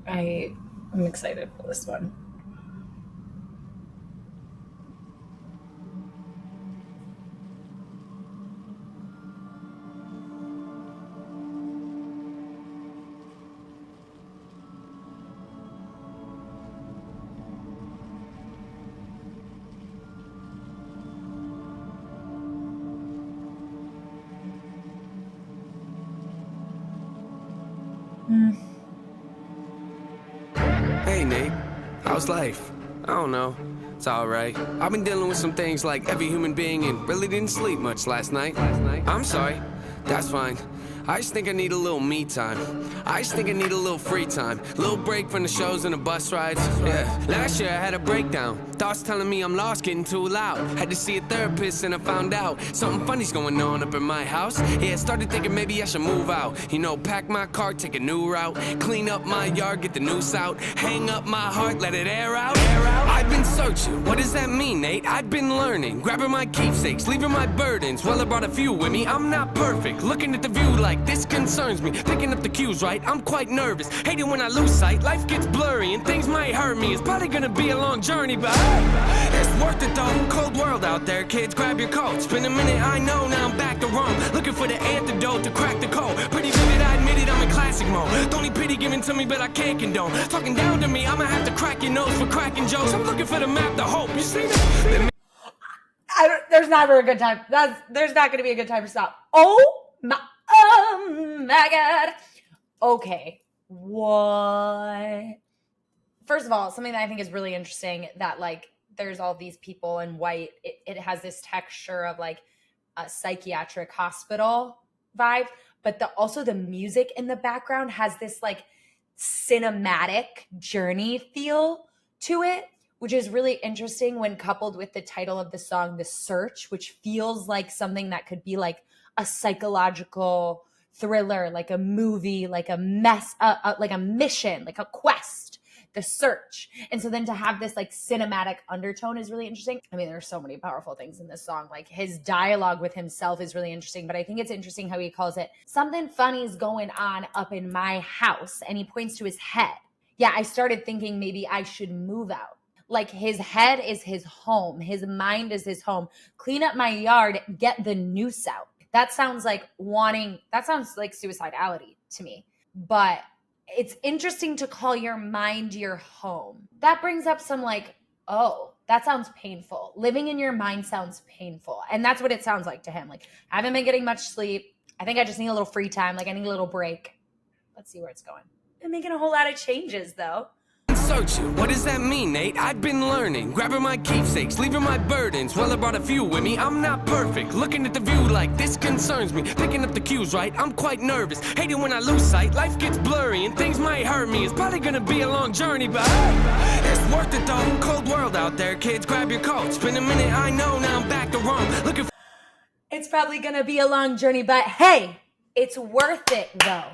I'm excited for this one. Hey, Nate. How's life? I don't know. It's alright. I've been dealing with some things like every human being and really didn't sleep much last night. I'm sorry. That's fine. I just think I need a little me time. I just think I need a little free time. Little break from the shows and the bus rides. Yeah. Last year I had a breakdown. Thoughts telling me I'm lost, getting too loud. Had to see a therapist and I found out something funny's going on up in my house. Yeah, started thinking maybe I should move out. You know, pack my car, take a new route. Clean up my yard, get the noose out. Hang up my heart, let it air out. I've been searching, what does that mean, Nate? I've been learning, grabbing my keepsakes, leaving my burdens. Well, I brought a few with me, I'm not perfect. Looking at the view like this concerns me. Picking up the cues right, I'm quite nervous. Hate it when I lose sight, life gets blurry and things might hurt me. It's probably gonna be a long journey, but hey, it's worth it though. Cold world out there, kids, grab your coat. Spend a minute, I know, now I'm back to Rome. Looking for the antidote to crack the code. Pretty vivid, I admit it, I'm in classic mode. Don't need pity given to me, but I can't condone. Talking down to me, I'ma have to crack your nose for cracking jokes. I'm looking for the map to hope, you see that? There's never a good time. There's not going to be a good time to stop. Oh my God. Okay. What? First of all, something that I think is really interesting that like there's all these people in white. It has this texture of like a psychiatric hospital vibe, but also the music in the background has this like cinematic journey feel to it, which is really interesting when coupled with the title of the song, The Search, which feels like something that could be like a psychological thriller, like a movie, like a like a mission, like a quest, The Search. And so then to have this like cinematic undertone is really interesting. I mean, there's so many powerful things in this song. Like his dialogue with himself is really interesting, but I think it's interesting how he calls it, something funny's going on up in my house. And he points to his head. Yeah, I started thinking maybe I should move out. Like his head is his home. His mind is his home. Clean up my yard, get the noose out. That sounds like suicidality to me. But it's interesting to call your mind your home. That brings up some like, oh, that sounds painful. Living in your mind sounds painful. And that's what it sounds like to him. Like, I haven't been getting much sleep. I think I just need a little free time. Like I need a little break. Let's see where it's going. I'm making a whole lot of changes though. Searching, what does that mean, Nate? I've been learning, grabbing my keepsakes, leaving my burdens. Well, I brought a few with me, I'm not perfect. Looking at the view like this concerns me. Picking up the cues right, I'm quite nervous. Hate it when I lose sight, life gets blurry and things might hurt me. It's probably gonna be a long journey, but hey, it's worth it though. Cold world out there, kids, grab your coat. Spend a minute, I know, now I'm back to Rome. Looking for... It's probably gonna be a long journey, but hey, it's worth it though.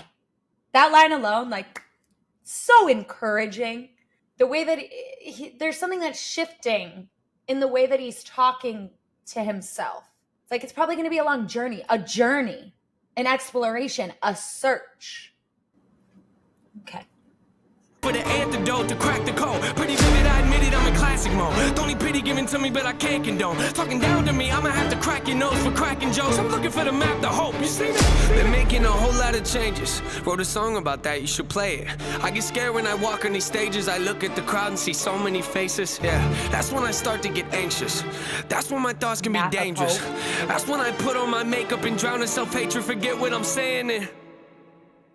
That line alone, like, so encouraging. The way that there's something that's shifting in the way that he's talking to himself. It's like, it's probably going to be a long journey, an exploration, a search. Okay. For the antidote to crack the code. Pretty vivid, I admit it, I'm in classic mode. Don't need pity given to me, but I can't condone. Talking down to me, I'ma have to crack your nose for cracking jokes. I'm looking for the map to hope, you see that? Been making a whole lot of changes. Wrote a song about that, you should play it. I get scared when I walk on these stages. I look at the crowd and see so many faces. Yeah, that's when I start to get anxious. That's when my thoughts can be dangerous. That's when I put on my makeup and drown in self-hatred. Forget what I'm saying and...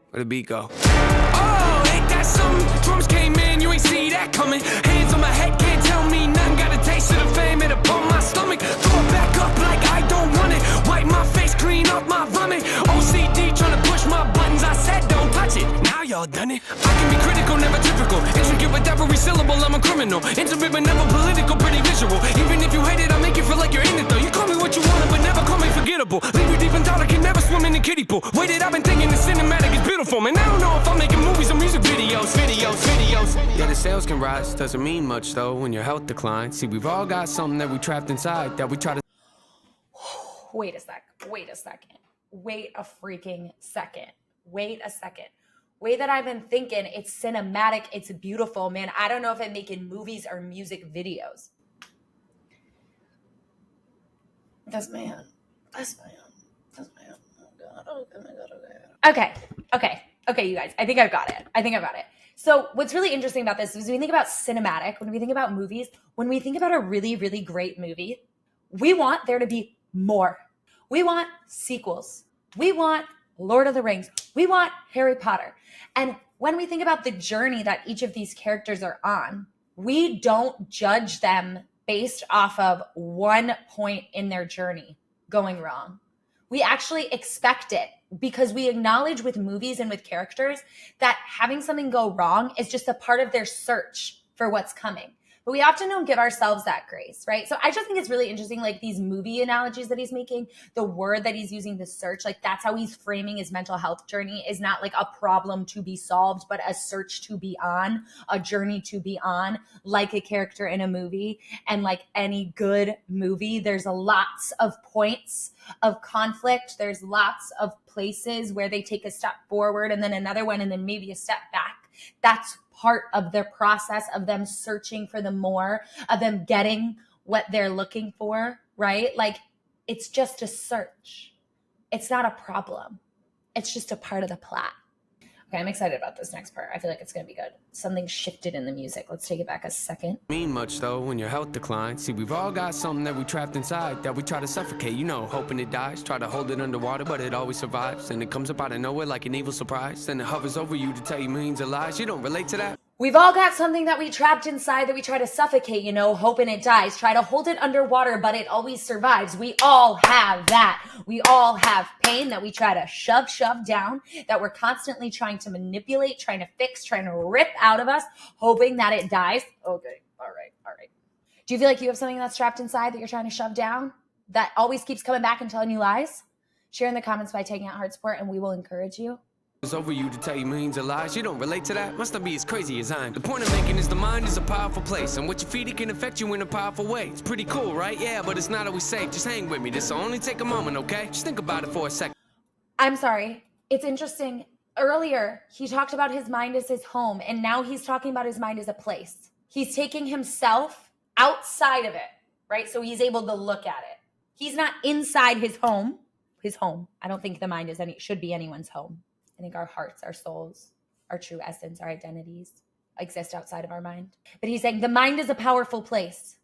where'd the beat go? Oh, ain't that something? Drums came in, you ain't see that coming. Hands on my head, can't tell me nothing. Got a taste of the fame, it'll pump my stomach. Throw it back up like I don't want it. Wipe my face, clean up my vomit. OCD trying to push my buttons. I said don't touch it. Now y'all done it. I can be critical, never typical. Intricate with every syllable, I'm a criminal. Intimate but never political, pretty visual. Even if you hate it, I'll make you feel like you're in it though. You call me what you want, but never call me forgettable. Leave you deep in thought, I can never swim in the kiddie pool. Waited, I've been thinking the cinematic is beautiful, man. I don't know if I'm making movies or music videos. Yeah, the sales can rise, doesn't mean much though when your health declines. See, we've all got something that we trapped inside that we try to... Wait a second. Wait a freaking second. Wait a second. way that I've been thinking, it's cinematic, it's beautiful, man. I don't know if I'm making movies or music videos. That's my own. That's my own. That's my own. Oh God. Oh my God. Okay, you guys. I think I've got it. So what's really interesting about this is when we think about cinematic, when we think about movies, when we think about a really, really great movie, we want there to be more. We want sequels. We want Lord of the Rings. We want Harry Potter. And when we think about the journey that each of these characters are on, we don't judge them based off of one point in their journey going wrong. We actually expect it because we acknowledge with movies and with characters that having something go wrong is just a part of their search for what's coming. But we often don't give ourselves that grace, right? So I just think it's really interesting, like these movie analogies that he's making, the word that he's using to search, like that's how he's framing his mental health journey, is not like a problem to be solved, but a search to be on, a journey to be on, like a character in a movie. And like any good movie, there's lots of points of conflict. There's lots of places where they take a step forward and then another one and then maybe a step back. That's part of their process of them searching for the more, of them getting what they're looking for, right? Like it's just a search. It's not a problem. It's just a part of the plot. Okay, I'm excited about this next part. I feel like it's going to be good. Something shifted in the music. Let's take it back a second. Mean much though when your health declines. See, we've all got something that we trapped inside that we try to suffocate, hoping it dies. Try to hold it underwater, but it always survives. And it comes up out of nowhere like an evil surprise. Then it hovers over you to tell you millions of lies. You don't relate to that? We've all got something that we trapped inside that we try to suffocate, hoping it dies. Try to hold it underwater, but it always survives. We all have that. We all have pain that we try to shove down, that we're constantly trying to manipulate, trying to fix, trying to rip out of us, hoping that it dies. Okay, all right. Do you feel like you have something that's trapped inside that you're trying to shove down that always keeps coming back and telling you lies? Share in the comments by taking out HeartSupport and we will encourage you. It's over you to tell you millions of lies. You don't relate to that? Must not be as crazy as I am. The point I'm making is the mind is a powerful place, and what you feed it can affect you in a powerful way. It's pretty cool, right? Yeah, but it's not always safe. Just hang with me. This'll only take a moment, okay? Just think about it for a second. I'm sorry. It's interesting. Earlier, he talked about his mind as his home, and now he's talking about his mind as a place. He's taking himself outside of it, right? So he's able to look at it. He's not inside his home. His home. I don't think the mind should be anyone's home. I think our hearts, our souls, our true essence, our identities exist outside of our mind. But he's saying the mind is a powerful place.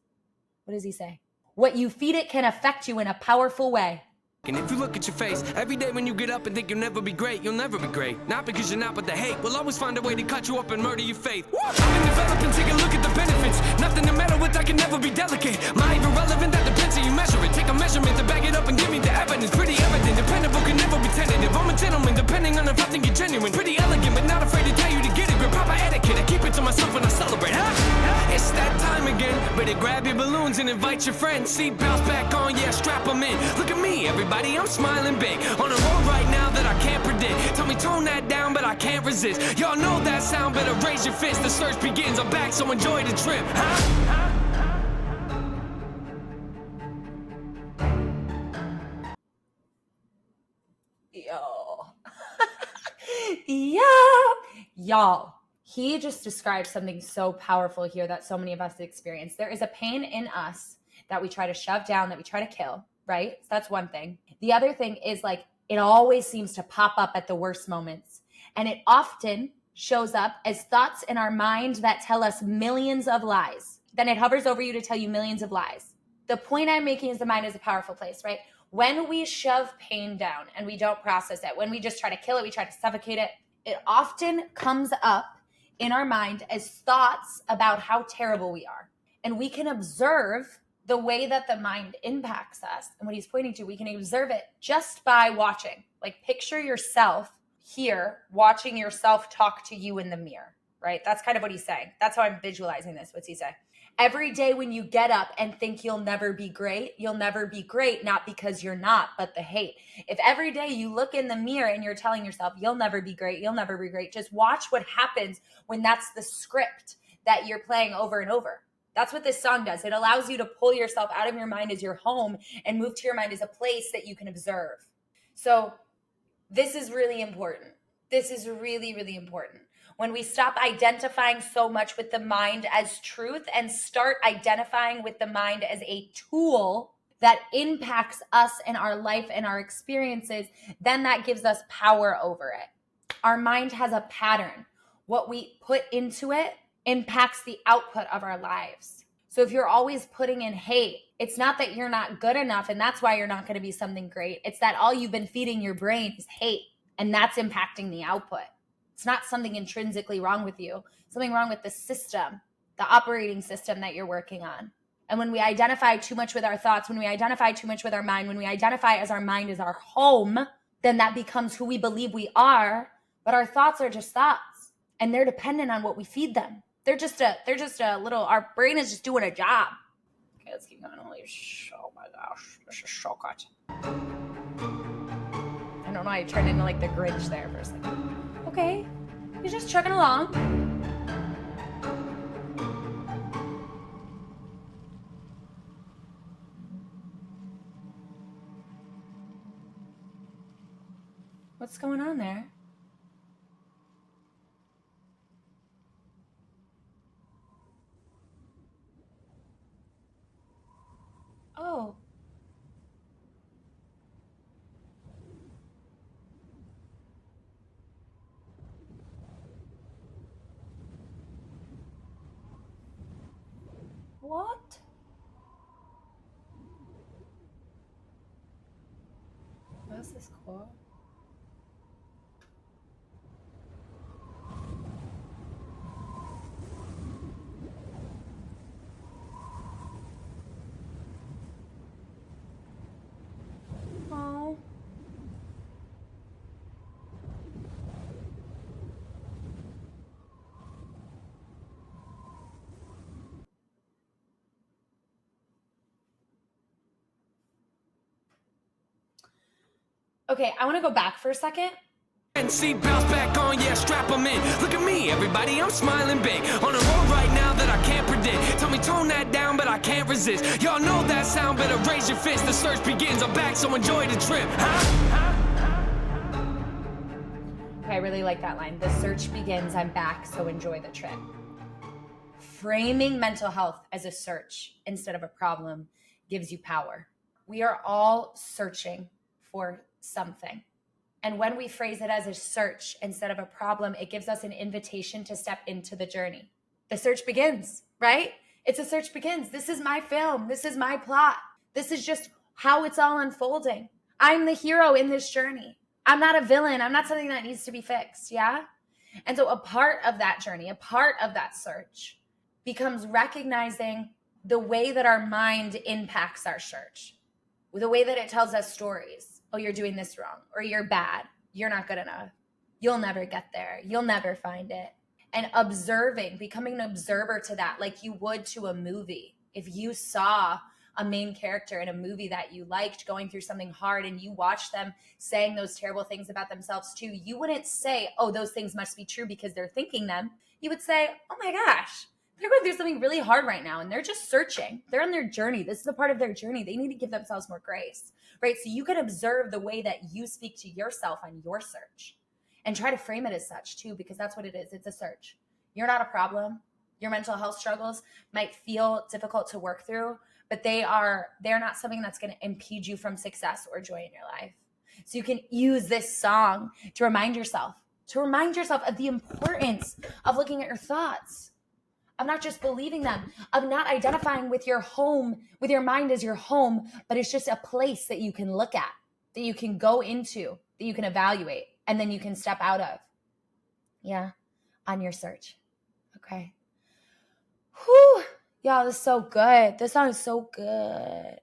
What does he say? What you feed it can affect you in a powerful way. And if you look at your face, every day when you get up and think you'll never be great, you'll never be great. Not because you're not, but the hate will always find a way to cut you up and murder your faith. I've been developing, take a look at the benefits. Nothing to meddle with, I can never be delicate. Mind irrelevant, that depends how you measure it. Take a measurement to back it up and give me the evidence. Pretty evident, dependable, can never be tentative. I'm a gentleman, depending on if I think you're genuine. Pretty elegant, but not afraid to tell you to get it. Grip proper etiquette, I keep it to myself when I celebrate. It's that time again. Better grab your balloons and invite your friends. Seat belts back on, yeah, strap them in. Look at me, everybody. I'm smiling big on a road right now that I can't predict. Tell me tone that down, but I can't resist. Y'all know that sound, better raise your fist. The search begins, I'm back, so enjoy the trip. Y'all, he just described something so powerful here that so many of us experience. There is a pain in us that we try to shove down, that we try to kill, right? So that's one thing. The other thing is like, it always seems to pop up at the worst moments. And it often shows up as thoughts in our mind that tell us millions of lies. Then it hovers over you to tell you millions of lies. The point I'm making is the mind is a powerful place, right? When we shove pain down and we don't process it, when we just try to kill it, we try to suffocate it, it often comes up in our mind as thoughts about how terrible we are. And we can observe the way that the mind impacts us. And what he's pointing to, we can observe it just by watching. Like picture yourself here, watching yourself talk to you in the mirror, right? That's kind of what he's saying. That's how I'm visualizing this. What's he say? Every day when you get up and think you'll never be great, you'll never be great, not because you're not, but the hate. If every day you look in the mirror and you're telling yourself, you'll never be great, you'll never be great, just watch what happens when that's the script that you're playing over and over. That's what this song does. It allows you to pull yourself out of your mind as your home and move to your mind as a place that you can observe. So this is really important. This is really, really important. When we stop identifying so much with the mind as truth and start identifying with the mind as a tool that impacts us and our life and our experiences, then that gives us power over it. Our mind has a pattern. What we put into it impacts the output of our lives. So if you're always putting in hate, it's not that you're not good enough and that's why you're not going to be something great. It's that all you've been feeding your brain is hate, and that's impacting the output. It's not something intrinsically wrong with you, something wrong with the system, the operating system that you're working on. And when we identify too much with our thoughts, when we identify too much with our mind, when we identify as our mind is our home, then that becomes who we believe we are. But our thoughts are just thoughts, and they're dependent on what we feed them. They're just a little, our brain is just doing a job. Okay, let's keep going. Oh my gosh, this is so good. I don't know, I turned into like the Grinch there for a second. Okay, you're just chugging along. What's going on there? Oh. What? This is cool. Oh. Okay, I want to go back for a second. And seatbelts back on, yeah, strap them in. Look at me, everybody, I'm smiling big. On a road right now that I can't predict. Tell me tone that down, but I can't resist. Y'all know that sound, better raise your fist. The search begins, I'm back, so enjoy the trip. Okay, I really like that line. The search begins, I'm back, so enjoy the trip. Framing mental health as a search instead of a problem gives you power. We are all searching for something. And when we phrase it as a search instead of a problem, it gives us an invitation to step into the journey. The search begins, right? It's a search begins. This is my film. This is my plot. This is just how it's all unfolding. I'm the hero in this journey. I'm not a villain. I'm not something that needs to be fixed, yeah? And so a part of that journey, a part of that search becomes recognizing the way that our mind impacts our search, the way that it tells us stories. Oh, you're doing this wrong, or you're bad. You're not good enough. You'll never get there. You'll never find it. And observing, becoming an observer to that, like you would to a movie. If you saw a main character in a movie that you liked going through something hard and you watched them saying those terrible things about themselves too, you wouldn't say, oh, those things must be true because they're thinking them. You would say, oh my gosh, they're going through something really hard right now and they're just searching. They're on their journey. This is a part of their journey. They need to give themselves more grace, right? So you can observe the way that you speak to yourself on your search and try to frame it as such too, because that's what it is. It's a search. You're not a problem. Your mental health struggles might feel difficult to work through, but they're not something that's going to impede you from success or joy in your life. So you can use this song to remind yourself of the importance of looking at your thoughts, of not just believing them, of not identifying with your home, with your mind as your home, but it's just a place that you can look at, that you can go into, that you can evaluate, and then you can step out of. Yeah, on your search. Okay. Whew. Y'all, this is so good. This song is so good.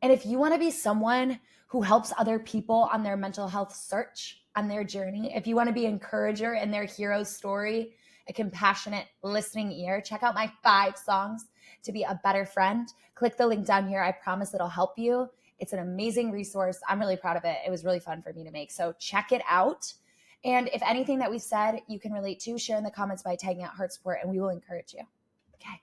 And if you want to be someone who helps other people on their mental health search, on their journey, if you want to be an encourager in their hero's story, a compassionate listening ear, check out my 5 songs to be a better friend. Click the link down here. I promise it'll help you. It's an amazing resource. I'm really proud of it. It was really fun for me to make. So check it out. And if anything that we've said you can relate to, share in the comments by tagging out HeartSupport and we will encourage you. Okay.